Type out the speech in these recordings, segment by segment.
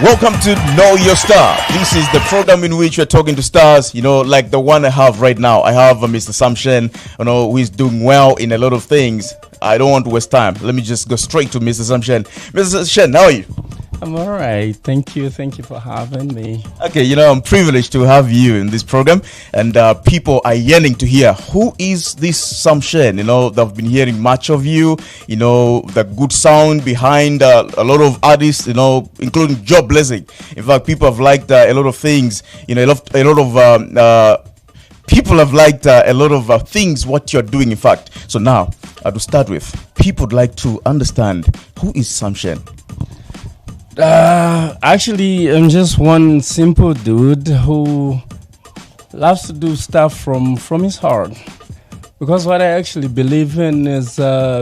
Welcome to Know Your Star. This is the program in which we're talking to stars, like the one I have right now. I have Mr. Samshen, who is doing well in a lot of things. I don't want to waste time. Let me just go straight to Mr. Samshen. Mr. Samshen, how are you? I'm all right. Thank you. Thank you for having me. Okay, I'm privileged to have you in this program, and people are yearning to hear who is this Samshen. They've been hearing much of you. The good sound behind a lot of artists. Including Job Blessing. In fact, people have liked a lot of things. People have liked a lot of things what you're doing. In fact, so now to start with, people would like to understand who is Samshen. Actually, I'm just one simple dude who loves to do stuff from his heart. Because what I actually believe in is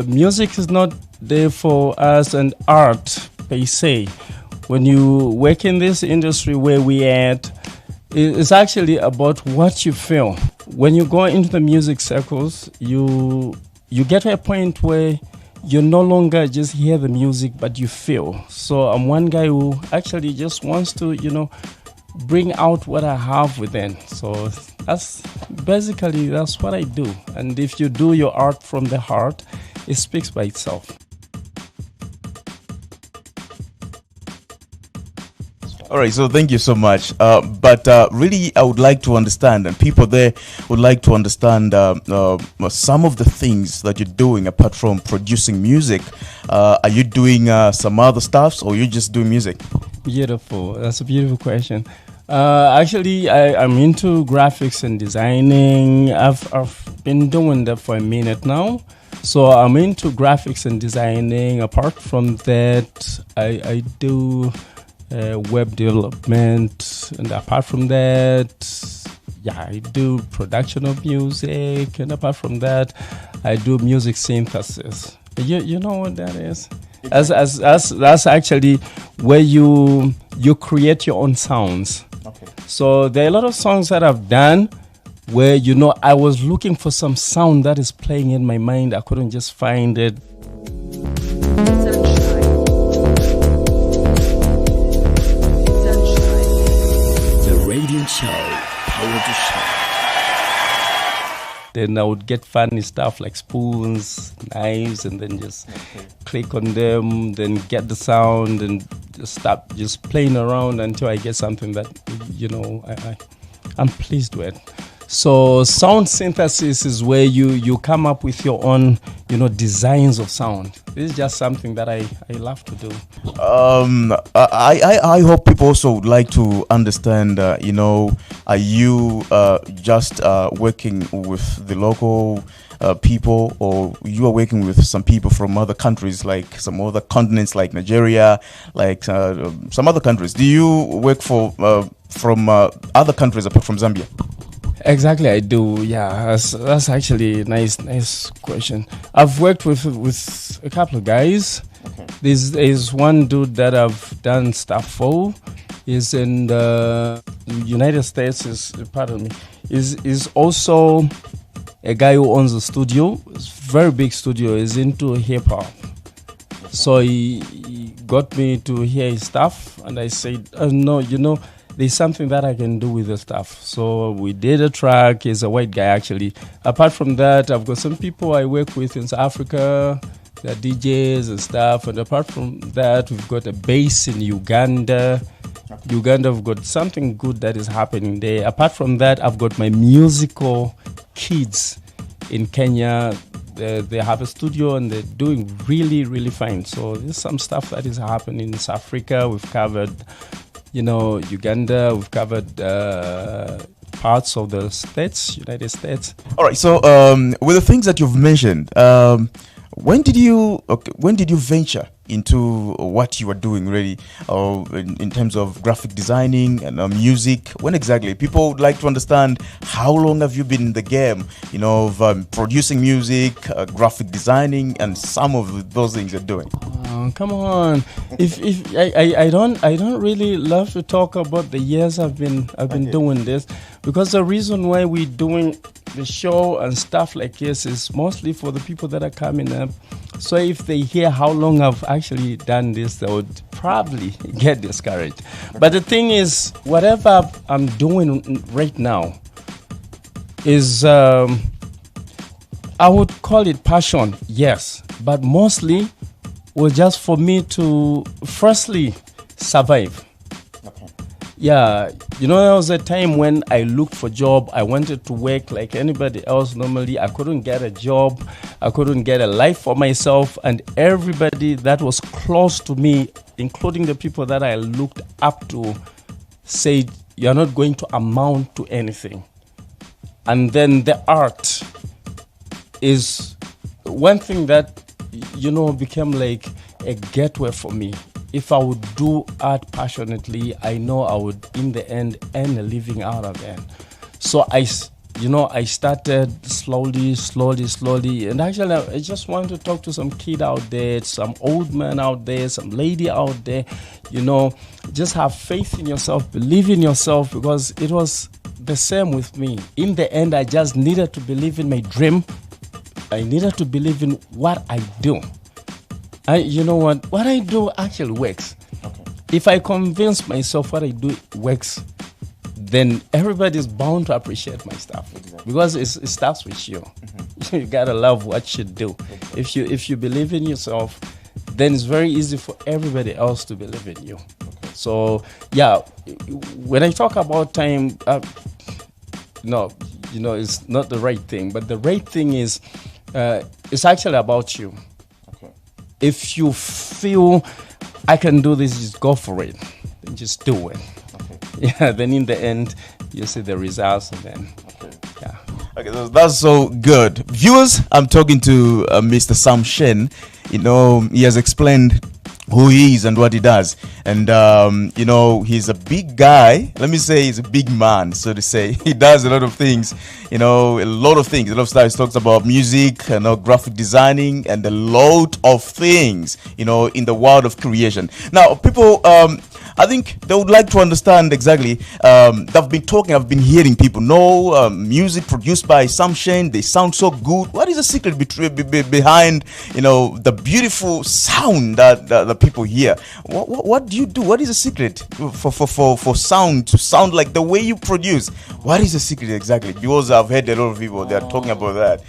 music is not there for us and art per se. When you work in this industry where we at, it's actually about what you feel. When you go into the music circles, you get to a point where you no longer just hear the music, but you feel. So I'm one guy who actually just wants to, bring out what I have within. So that's what I do. And if you do your art from the heart, it speaks by itself. All right, so thank you so much. But really, I would like to understand, and people there would like to understand some of the things that you're doing apart from producing music. Are you doing some other stuff, or you just doing music? Beautiful. That's a beautiful question. Actually, I'm into graphics and designing. I've been doing that for a minute now. So I'm into graphics and designing. Apart from that, I do web development, and apart from that, I do production of music, and apart from that, I do music synthesis. You know what that is? That's actually where you create your own sounds. Okay. So there are a lot of songs that I've done where I was looking for some sound that is playing in my mind. I couldn't just find it. Show, power to show. Then I would get funny stuff like spoons, knives, and then just click on them, then get the sound and just start just playing around until I get something that I'm pleased with. So sound synthesis is where you come up with your own designs of sound. This is just something that I love to do. I hope people also would like to understand, are you just working with the local people, or you are working with some people from other countries, like some other continents like Nigeria, like some other countries? Do you work from other countries apart from Zambia? Exactly, I do. Yeah, that's actually a nice question. I've worked with a couple of guys. Okay. There's one dude that I've done stuff for. He's in the United States. Is also a guy who owns a studio. It's a very big studio. He's into hip hop. So he got me to hear his stuff, and I said, no, there's something that I can do with the stuff. So we did a track. He's a white guy, actually. Apart from that, I've got some people I work with in South Africa. They're DJs and stuff. And apart from that, we've got a base in Uganda. Uganda, we've got something good that is happening there. Apart from that, I've got my musical kids in Kenya. They have a studio and they're doing really, really fine. So there's some stuff that is happening in South Africa. We've covered Uganda, we've covered parts of the United States. All right, so with the things that you've mentioned, when did you venture into what you are doing really, in terms of graphic designing and music? When exactly? People would like to understand how long have you been in the game, of producing music, graphic designing, and some of those things you're doing. Come on! If I don't really love to talk about the years I've been doing this, because the reason why we're doing the show and stuff like this is mostly for the people that are coming up So if they hear how long I've actually done this, they would probably get discouraged. But the thing is, whatever I'm doing right now is, I would call it passion, yes, but mostly was just for me to firstly survive. Okay. Yeah, there was a time when I looked for job. I wanted to work like anybody else normally. I couldn't get a job. I couldn't get a life for myself. And everybody that was close to me, including the people that I looked up to, said, you're not going to amount to anything. And then the art is one thing that, became like a gateway for me. If I would do art passionately, I know I would, in the end, earn a living out of it. So I started slowly. And actually, I just want to talk to some kid out there, some old man out there, some lady out there. Just have faith in yourself, believe in yourself, because it was the same with me. In the end, I just needed to believe in my dream. I needed to believe in what I do. What I do actually works. Okay. If I convince myself what I do works, then everybody's bound to appreciate my stuff. Exactly. Because it starts with you. Mm-hmm. You gotta love what you do. Exactly. If you believe in yourself, then it's very easy for everybody else to believe in you. Okay. So yeah, when I talk about time, it's not the right thing. But the right thing is, it's actually about you. If you feel I can do this, just go for it. Then just do it. Okay. Yeah. Then in the end, you see the results, and then yeah. Okay, that's so good, viewers. I'm talking to Mr. Sam Shen. He has explained who he is and what he does, and he's a big guy. Let me say he's a big man, so to say. He does a lot of things, a lot of stuff. He talks about music, graphic designing, and a lot of things, in the world of creation. Now, people, I think they would like to understand exactly. I've been hearing people know music produced by Sam Shen. They sound so good. What is the secret behind, the beautiful sound that the people hear? What do you do? What is the secret for sound to sound like the way you produce? What is the secret exactly? Because I've heard a lot of people, they are talking about that.